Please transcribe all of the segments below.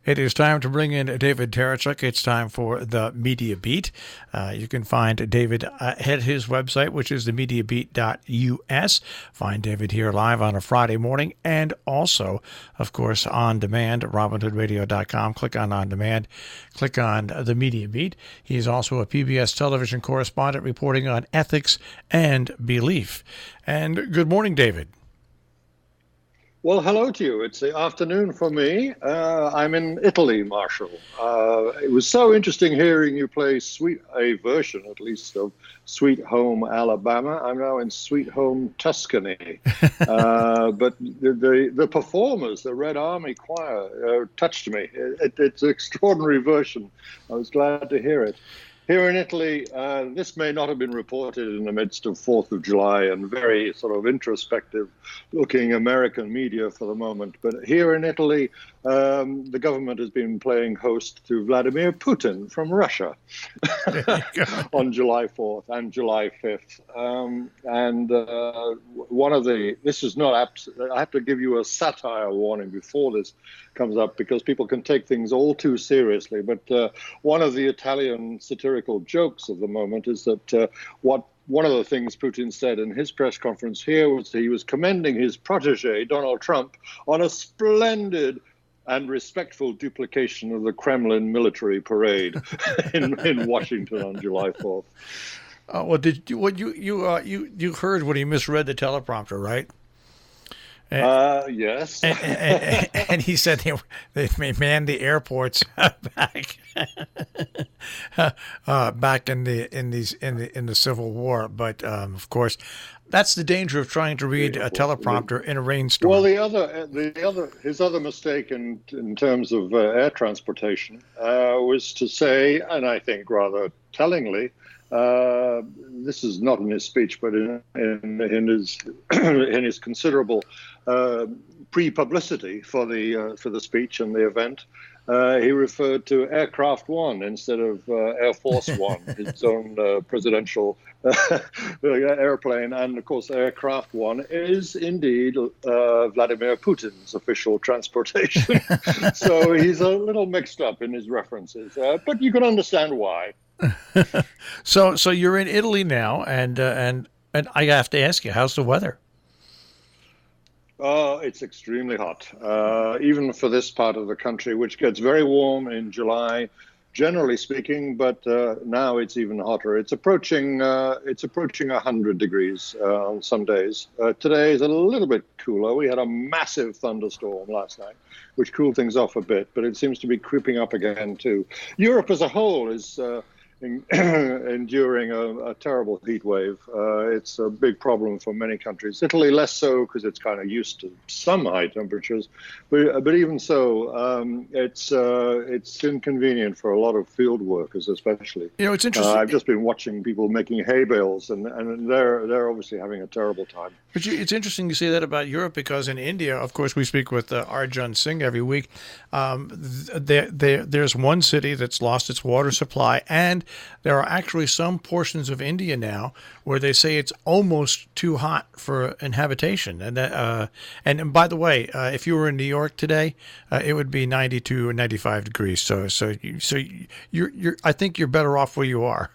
It is time to bring in David Tereshchuk. It's time for the Media Beat. You can find David at his website, which is themediabeat.us. Find David here live on a Friday morning and also, of course, on demand at robinhoodradio.com. Click on demand. Click on the Media Beat. He is also a PBS television correspondent reporting on ethics and belief. And good morning, David. Well, hello to you. It's the afternoon for me. I'm in Italy, Marshall. It was so interesting hearing you play a version, at least, of Sweet Home Alabama. I'm now in Sweet Home Tuscany. But the performers, the Red Army Choir, touched me. It's an extraordinary version. I was glad to hear it. Here in Italy, this may not have been reported in the midst of 4th of July and very sort of introspective-looking American media for the moment. But here in Italy, the government has been playing host to Vladimir Putin from Russia on July 4th and July 5th. This is not, I have to give you a satire warning before this comes up because people can take things all too seriously. But one of the Italian satirical jokes of the moment is that one of the things Putin said in his press conference here was he was commending his protege, Donald Trump, on a splendid and respectful duplication of the Kremlin military parade in Washington on July 4th. Well, you heard when he misread the teleprompter, right? Yes. And he said they may man the airports back in the Civil War, but of course, that's the danger of trying to read a teleprompter in a rainstorm. Well, his other mistake in terms of air transportation was to say, and I think rather tellingly, this is not in his speech, but in his considerable pre-publicity for the speech and the event, he referred to Aircraft One instead of Air Force One, his own presidential airplane. And of course, Aircraft One is indeed Vladimir Putin's official transportation. So he's a little mixed up in his references, but you can understand why. So you're in Italy now, and I have to ask you, how's the weather? It's extremely hot, even for this part of the country, which gets very warm in July, generally speaking. But now it's even hotter. It's approaching 100 degrees on some days. Today is a little bit cooler. We had a massive thunderstorm last night, which cooled things off a bit, but it seems to be creeping up again too. Europe as a whole is enduring a terrible heat wave. It's a big problem for many countries. Italy less so because it's kind of used to some high temperatures, but even so, it's inconvenient for a lot of field workers, especially. You know, it's interesting. I've just been watching people making hay bales, and they're obviously having a terrible time. But it's interesting you say that about Europe because in India, of course, we speak with Arjun Singh every week. There's one city that's lost its water supply, and there are actually some portions of India now where they say it's almost too hot for inhabitation. And by the way, if you were in New York today, it would be 92 or 95 degrees. So you're I think you're better off where you are.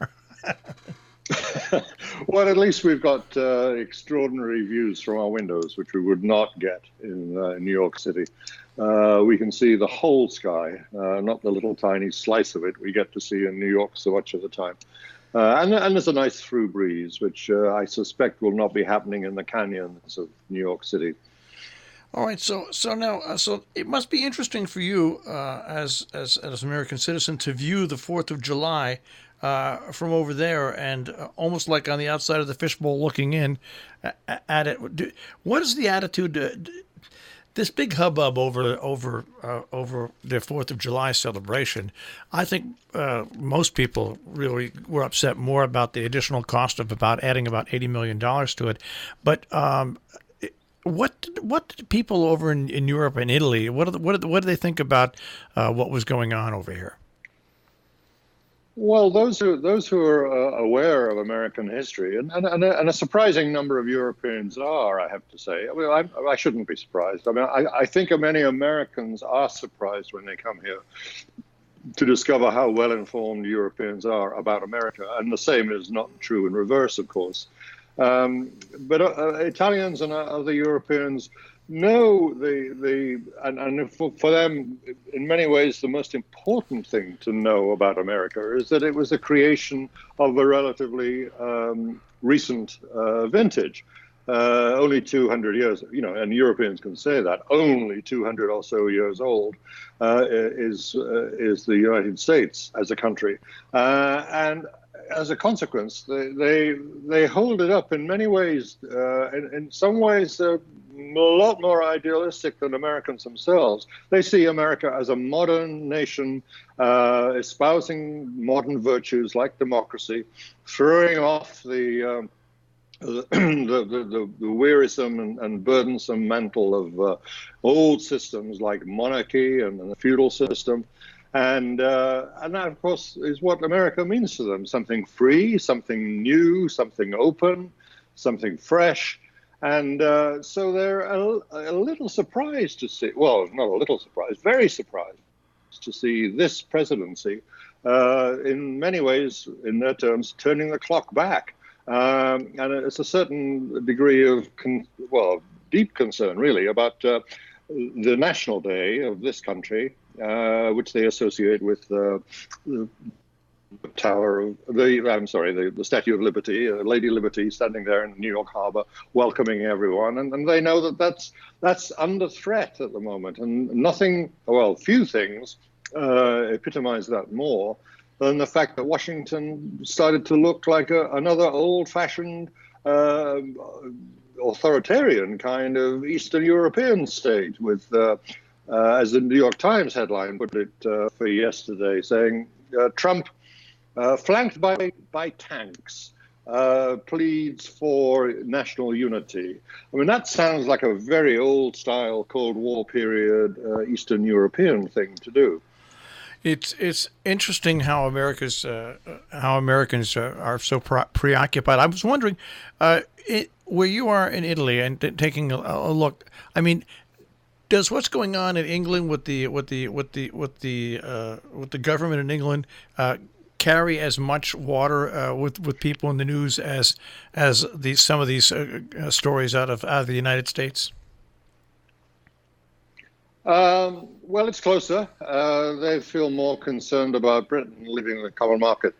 Well, at least we've got extraordinary views from our windows, which we would not get in New York City. We can see the whole sky, not the little tiny slice of it we get to see in New York so much of the time. And there's a nice through breeze, which I suspect will not be happening in the canyons of New York City. All right, so now, so it must be interesting for you as an American citizen to view the 4th of July from over there and almost like on the outside of the fishbowl looking in at it. What is the attitude? This big hubbub over the 4th of July celebration, I think most people really were upset more about the additional cost of adding about $80 million to it. But what did people over in Europe and Italy, what do they think about what was going on over here? Well, those who are aware of American history, and a surprising number of Europeans are, I have to say. I mean, I shouldn't be surprised. I mean, I think many Americans are surprised when they come here to discover how well informed Europeans are about America, and the same is not true in reverse, of course. But Italians and other Europeans know and for them, in many ways, the most important thing to know about America is that it was the creation of a relatively recent vintage. Only 200 years, and Europeans can say that, only 200 or so years old is the United States as a country. And as a consequence, they hold it up in many ways. In some ways, a lot more idealistic than Americans themselves. They see America as a modern nation, espousing modern virtues like democracy, throwing off the wearisome and burdensome mantle of old systems like monarchy and the feudal system. And that, of course, is what America means to them: something free, something new, something open, something fresh. And so they're a little surprised to see, well, not a little surprised, very surprised to see this presidency, in many ways, in their terms, turning the clock back. And it's a certain degree of, deep concern, really, about the national day of this country, which they associate with the the Statue of Liberty, Lady Liberty standing there in New York Harbor, welcoming everyone. And they know that that's under threat at the moment. And few things epitomize that more than the fact that Washington started to look like another old-fashioned authoritarian kind of Eastern European state with, as the New York Times headline put it for yesterday, saying Trump, flanked by tanks, pleads for national unity. I mean, that sounds like a very old-style Cold War period Eastern European thing to do. It's interesting how Americans are so preoccupied. I was wondering, where you are in Italy and taking a look. I mean, does what's going on in England with the government in England carry as much water with people in the news as some of these stories out of the United States? Well, it's closer. They feel more concerned about Britain leaving the common market,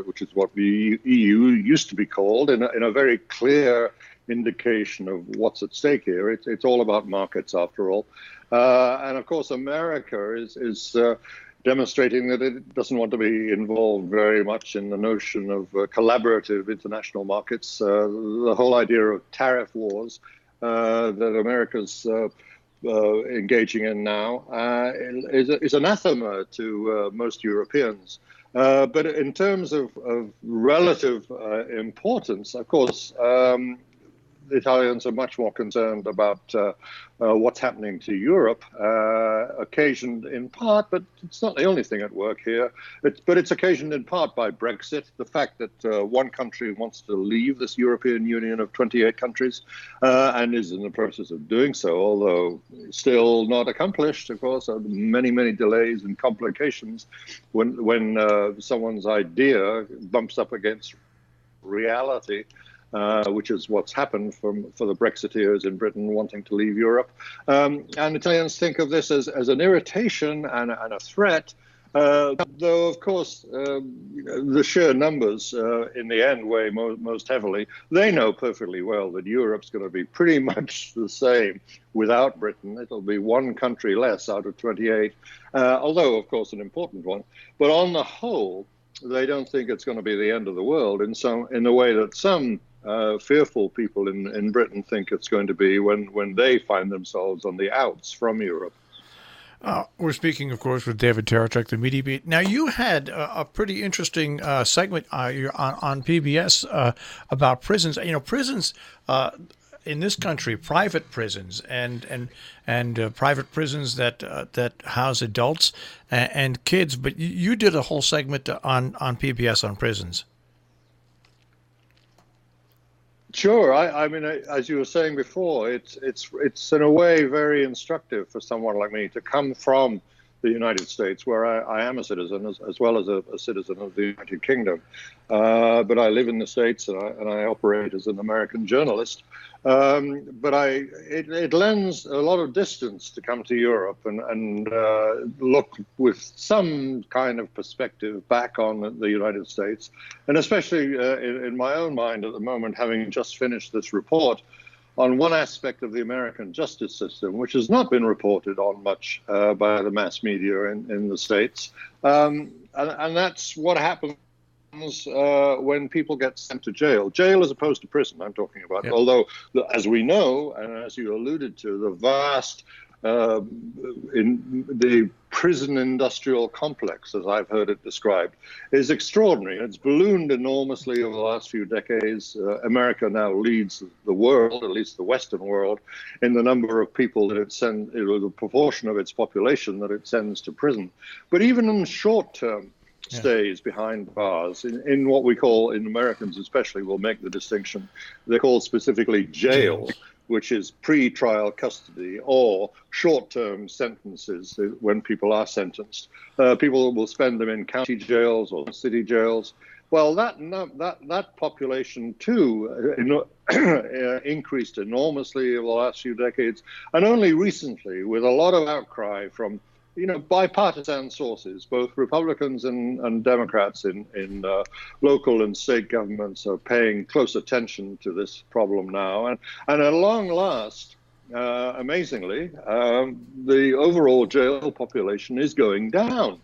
which is what the EU used to be called, in a very clear indication of what's at stake here. It's all about markets, after all. And of course, America is demonstrating that it doesn't want to be involved very much in the notion of collaborative international markets. The whole idea of tariff wars that America's engaging in now is anathema to most Europeans. But in terms of relative importance, of course, the Italians are much more concerned about what's happening to Europe, occasioned in part, but it's not the only thing at work here. But it's occasioned in part by Brexit, the fact that one country wants to leave this European Union of 28 countries and is in the process of doing so, although still not accomplished, of course. Many, many delays and complications when someone's idea bumps up against reality. Which is what's happened for the Brexiteers in Britain wanting to leave Europe. And Italians think of this as an irritation and a threat, though, of course, the sheer numbers in the end weigh most heavily. They know perfectly well that Europe's going to be pretty much the same without Britain. It'll be one country less out of 28, although, of course, an important one. But on the whole, they don't think it's going to be the end of the world in the way that some fearful people in Britain think it's going to be when they find themselves on the outs from Europe. We're speaking, of course, with David Tereshchuk, the Media Beat. Now, you had a pretty interesting segment on PBS about prisons. You know, prisons in this country, private prisons and private prisons that house adults and kids. But you did a whole segment on PBS on prisons. Sure. I mean, as you were saying before, it's in a way very instructive for someone like me to come from the United States, where I am a citizen, as well as a citizen of the United Kingdom. But I live in the States, and I operate as an American journalist. But it lends a lot of distance to come to Europe and look with some kind of perspective back on the United States, and especially in my own mind at the moment, having just finished this report on one aspect of the American justice system, which has not been reported on much by the mass media in the States. And that's what happens when people get sent to jail. Jail as opposed to prison, I'm talking about. Yep. Although, as we know, and as you alluded to, the vast in the prison industrial complex, as I've heard it described, is extraordinary. It's ballooned enormously over the last few decades. America now leads the world, at least the Western world, in the number of people that it sends, the proportion of its population that it sends to prison. But even in short-term stays behind bars, in what we call, in Americans especially, will make the distinction, they're called specifically jail, which is pre-trial custody, or short-term sentences when people are sentenced. People will spend them in county jails or city jails. Well, that population too increased enormously over the last few decades, and only recently, with a lot of outcry from bipartisan sources, both Republicans and Democrats in local and state governments are paying close attention to this problem now. And at long last, amazingly, the overall jail population is going down.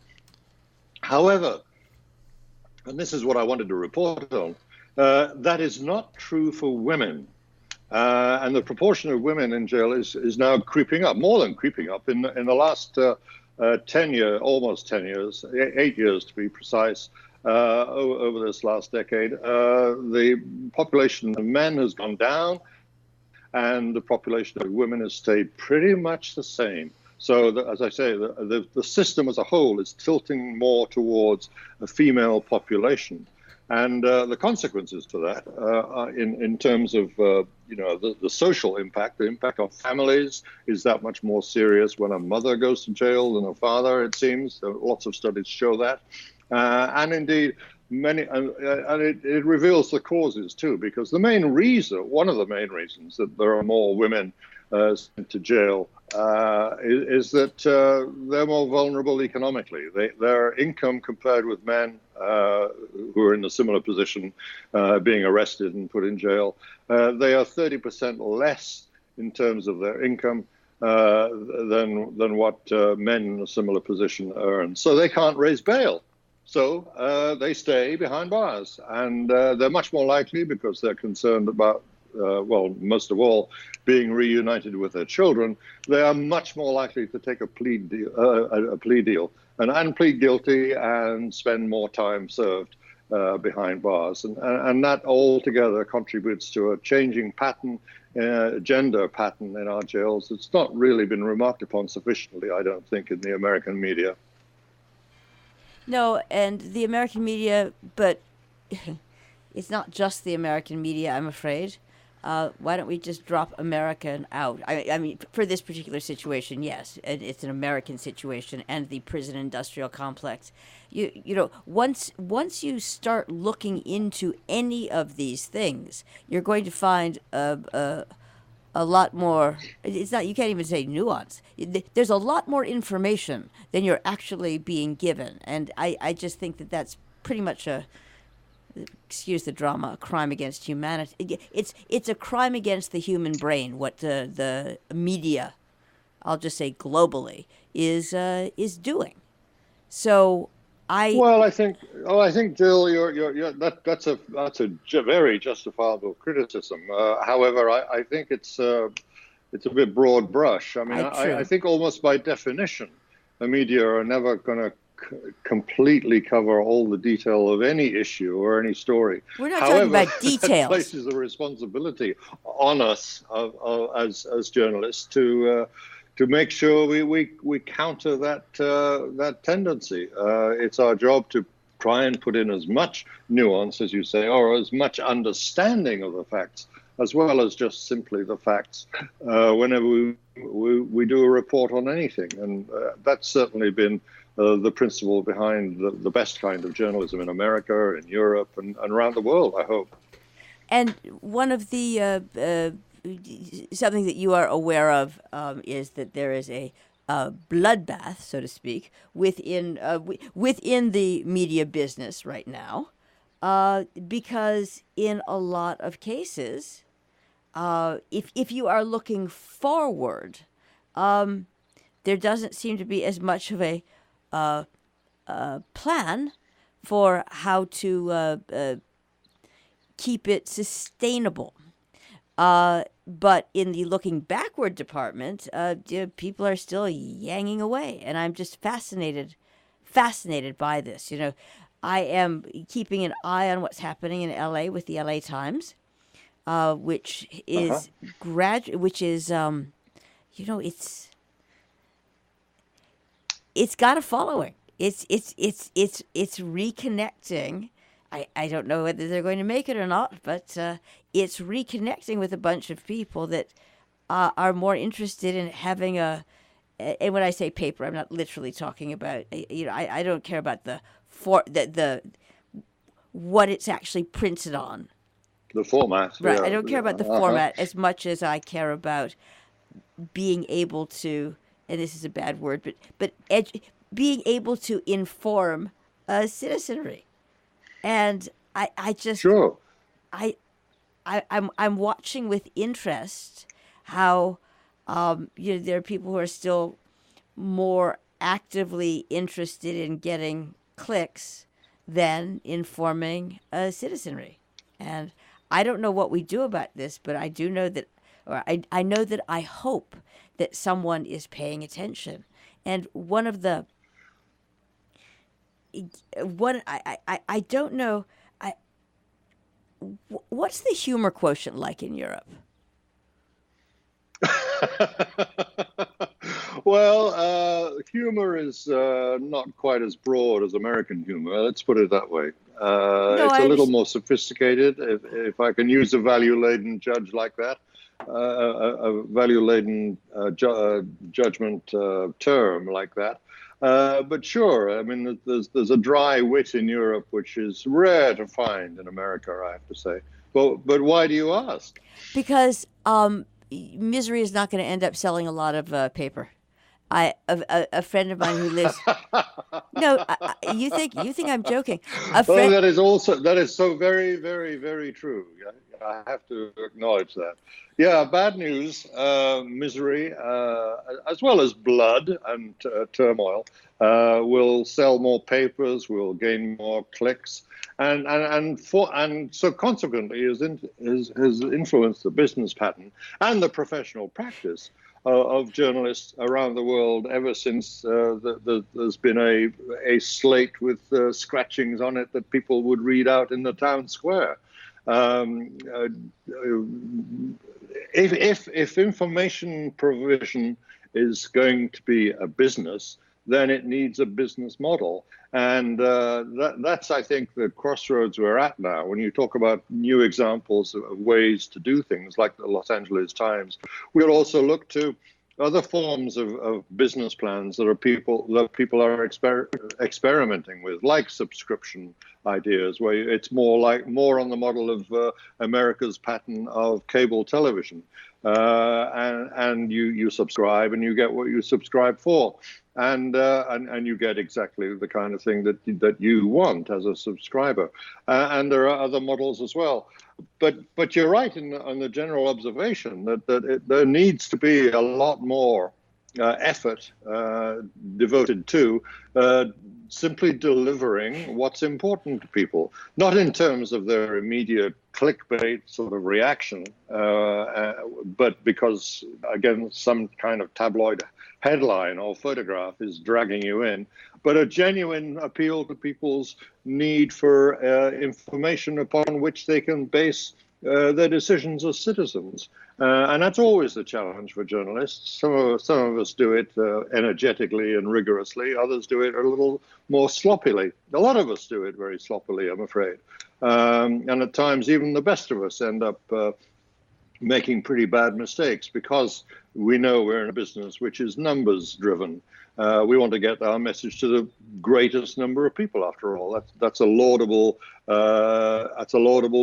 However, and this is what I wanted to report on, that is not true for women. And the proportion of women in jail is now creeping up, more than creeping up. In the last 10 years, almost 10 years, 8 years to be precise, over this last decade, the population of men has gone down and the population of women has stayed pretty much the same. So, as I say, the system as a whole is tilting more towards a female population. And the consequences to that, in terms of the social impact, the impact on families is that much more serious when a mother goes to jail than a father. It seems lots of studies show that, and indeed many, and it reveals the causes too, because one of the main reasons that there are more women sent to jail is that they're more vulnerable economically. Their income compared with men who are in a similar position, being arrested and put in jail, they are 30% less in terms of their income than what men in a similar position earn. So they can't raise bail. So they stay behind bars, and they're much more likely, because they're concerned about most of all, being reunited with their children, they are much more likely to take a plea deal and plead guilty and spend more time served behind bars. And that altogether contributes to a changing pattern, gender pattern in our jails. It's not really been remarked upon sufficiently, I don't think, in the American media. No, and the American media, but it's not just the American media, I'm afraid. Why don't we just drop American out? I mean, for this particular situation, yes, it's an American situation, and the prison industrial complex. Once you start looking into any of these things, you're going to find a lot more. It's not. You can't even say nuance. There's a lot more information than you're actually being given, and I just think that that's pretty much excuse the drama, a crime against humanity. It's a crime against the human brain, what the media, I'll just say globally, is doing. So I think Jill, that's a very justifiable criticism. However, I think it's a bit broad brush. I mean, I think almost by definition, the media are never going to completely cover all the detail of any issue or any story. We're not However, talking about details. that places a responsibility on us as journalists to make sure we counter that tendency. It's our job to try and put in as much nuance, as you say, or as much understanding of the facts, as well as just simply the facts, whenever we do a report on anything. And that's certainly been the principle behind the best kind of journalism in America, in Europe, and around the world, I hope. And one of the something that you are aware of is that there is a bloodbath, so to speak, within the media business right now, because in a lot of cases, if you are looking forward, there doesn't seem to be as much of a plan for how to keep it sustainable. But in the looking backward department, people are still yanging away, and I'm just fascinated by this. I am keeping an eye on what's happening in LA with the LA Times, which is it's got a following. It's reconnecting. I don't know whether they're going to make it or not, but it's reconnecting with a bunch of people that are more interested in having and when I say paper, I'm not literally talking about, I don't care about the what it's actually printed on. The format. Right. Yeah. I don't care about the format as much as I care about being able to, and this is a bad word, but being able to inform citizenry. And I just sure. I'm watching with interest how there are people who are still more actively interested in getting clicks than informing citizenry. And I don't know what we do about this, but I do know that, or I know that I hope that someone is paying attention. And one of the I don't know. What's the humor quotient like in Europe? Well, humor is not quite as broad as American humor. Let's put it that way. It's a little more sophisticated, if I can use a value-laden judge like that, a value-laden judgment term like that. But sure, I mean, there's a dry wit in Europe which is rare to find in America, I have to say. But why do you ask? Because Misery is not going to end up selling a lot of paper. A friend of mine who lives. No, you think I'm joking? That is so very, very, very true. I have to acknowledge that. Yeah, bad news, Misery, as well as Blood and Turmoil, will sell more papers, will gain more clicks, and so consequently has influenced the business pattern and the professional practice of journalists around the world ever since there's been a slate with scratchings on it that people would read out in the town square. If information provision is going to be a business, then it needs a business model. And that's, I think, the crossroads we're at now. When you talk about new examples of ways to do things like the Los Angeles Times, we'll also look to other forms of business plans that people are experimenting with, like subscription ideas, where it's more on the model of America's pattern of cable television, and you subscribe and you get what you subscribe for, and you get exactly the kind of thing that you want as a subscriber, and there are other models as well. But you're right on the general observation that there needs to be a lot more effort devoted to simply delivering what's important to people, not in terms of their immediate clickbait sort of reaction, but because, again, some kind of tabloid headline or photograph is dragging you in, but a genuine appeal to people's need for information upon which they can base their decisions as citizens. And that's always the challenge for journalists. Some of us do it energetically and rigorously. Others do it a little more sloppily. A lot of us do it very sloppily, I'm afraid. And at times, even the best of us end up making pretty bad mistakes because we know we're in a business which is numbers driven. We want to get our message to the greatest number of people. After all, that's a laudable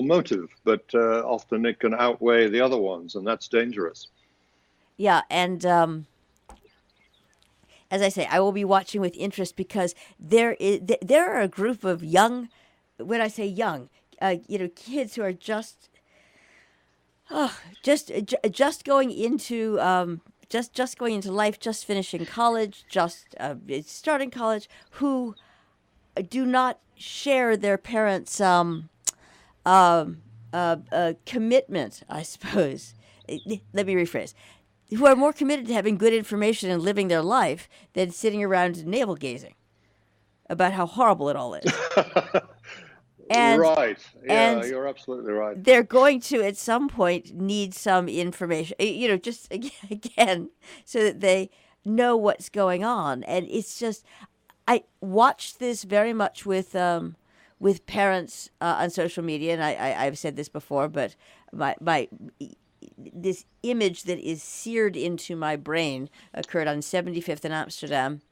motive, but often it can outweigh the other ones, and that's dangerous. Yeah, and as I say, I will be watching with interest because there are a group of young, when I say young, kids who are just going into just going into life, just finishing college, just starting college, who do not share their parents' commitment, I suppose. Let me rephrase. Who are more committed to having good information and living their life than sitting around navel gazing about how horrible it all is. Right. Yeah, you're absolutely right. They're going to, at some point, need some information, just again, so that they know what's going on. And it's just, I watched this very much with parents on social media, and I've said this before, but this image that is seared into my brain occurred on 75th and Amsterdam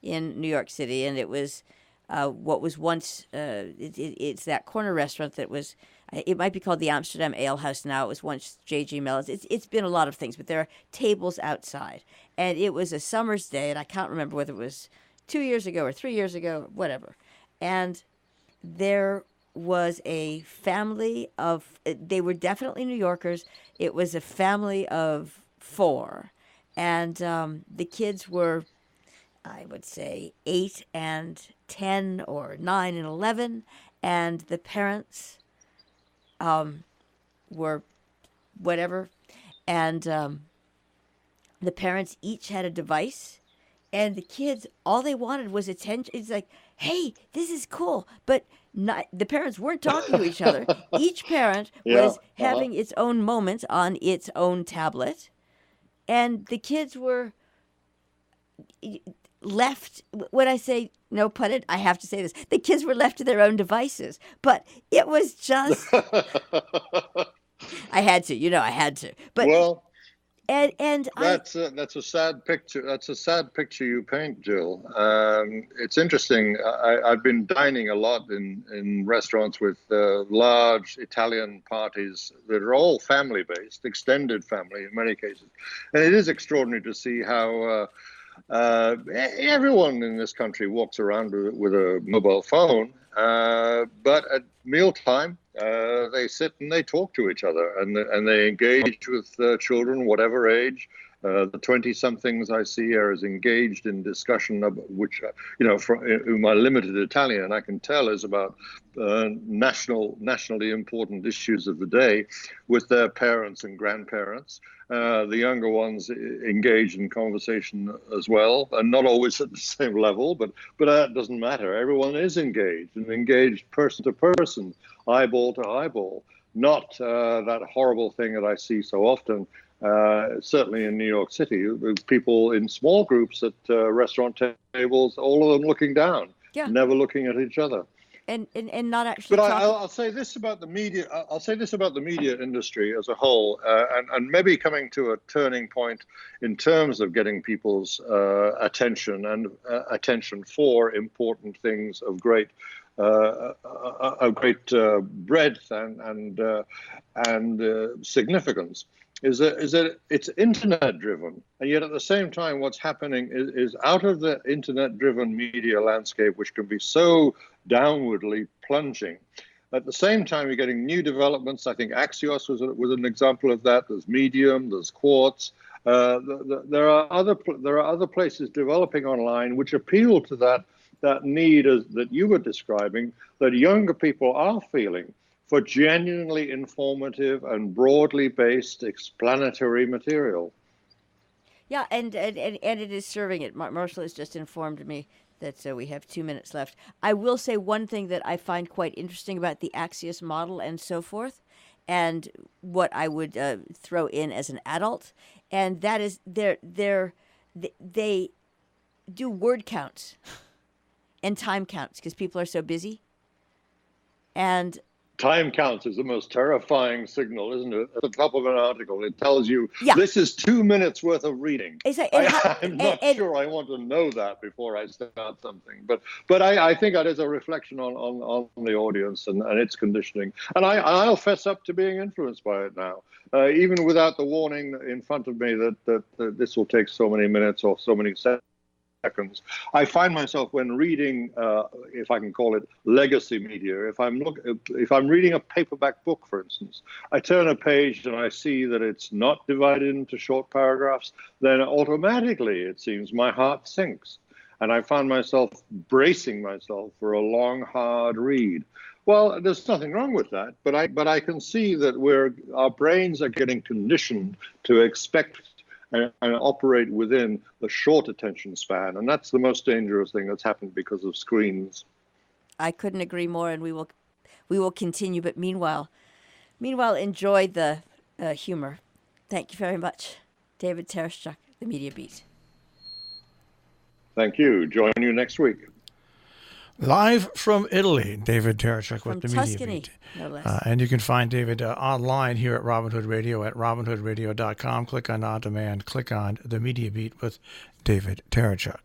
in New York City, and it was what was once it's that corner restaurant that was, it might be called the Amsterdam Ale House now. It was once J.G. Mellon's. It's been a lot of things, but there are tables outside, and it was a summer's day, and I can't remember whether it was 2 years ago or 3 years ago, whatever, and there was a family of, they were definitely New Yorkers. It was a family of 4, and the kids were, I would say, 8 and 10 or 9 and 11, and the parents were whatever, and the parents each had a device, and the kids, all they wanted was attention. It's like, hey, this is cool, but the parents weren't talking to each other. Each parent was having its own moment on its own tablet, and the kids were left, when I say no pun, I have to say this, the kids were left to their own devices. But it was just, I had to. But well, and that's a sad picture. That's a sad picture you paint, Jill. It's interesting. I've been dining a lot in restaurants with large Italian parties that are all family-based, extended family in many cases, and it is extraordinary to see how everyone in this country walks around with a mobile phone, but at mealtime, they sit and they talk to each other, and they engage with children, whatever age. The 20-somethings I see are as engaged in discussion of which, from my limited Italian, I can tell is about nationally important issues of the day with their parents and grandparents. The younger ones engage in conversation as well, and not always at the same level, but that doesn't matter. Everyone is engaged, and engaged person to person, eyeball to eyeball, not that horrible thing that I see so often, certainly in New York City, with people in small groups at restaurant tables, all of them looking down, never looking at each other. And not actually. But I'll say this about the media. I'll say this about the media industry as a whole, and maybe coming to a turning point in terms of getting people's attention and attention for important things of great breadth and significance. Is that it's internet driven, and yet at the same time, what's happening is out of the internet driven media landscape, which can be so downwardly plunging. At the same time, you're getting new developments. I think Axios was an example of that. There's Medium, there's Quartz. There are other places developing online which appeal to that need that you were describing, that younger people are feeling for genuinely informative and broadly based explanatory material. Yeah, and it is serving it. Marshall has just informed me that we have 2 minutes left. I will say one thing that I find quite interesting about the Axios model and so forth, and what I would throw in as an adult, and that is they do word counts and time counts because people are so busy. And time counts is the most terrifying signal, isn't it? At the top of an article, it tells you this is 2 minutes worth of reading. I'm not sure I want to know that before I start something. But I think that is a reflection on the audience and its conditioning. And I'll fess up to being influenced by it now, even without the warning in front of me that this will take so many minutes or so many seconds. I find myself when reading, if I can call it legacy media, if I'm reading a paperback book, for instance, I turn a page and I see that it's not divided into short paragraphs, then automatically, it seems, my heart sinks. And I find myself bracing myself for a long, hard read. Well, there's nothing wrong with that, but I can see that our brains are getting conditioned to expect and operate within the short attention span. And that's the most dangerous thing that's happened because of screens. I couldn't agree more, and we will continue. But meanwhile, enjoy the humor. Thank you very much, David Tereshchuk, the Media Beat. Thank you. Join you next week. Live from Italy, David Tereshchuk with the Tuscany, Media Beat. No less. And you can find David online here at Robin Hood Radio at robinhoodradio.com. Click on On Demand. Click on the Media Beat with David Tereshchuk.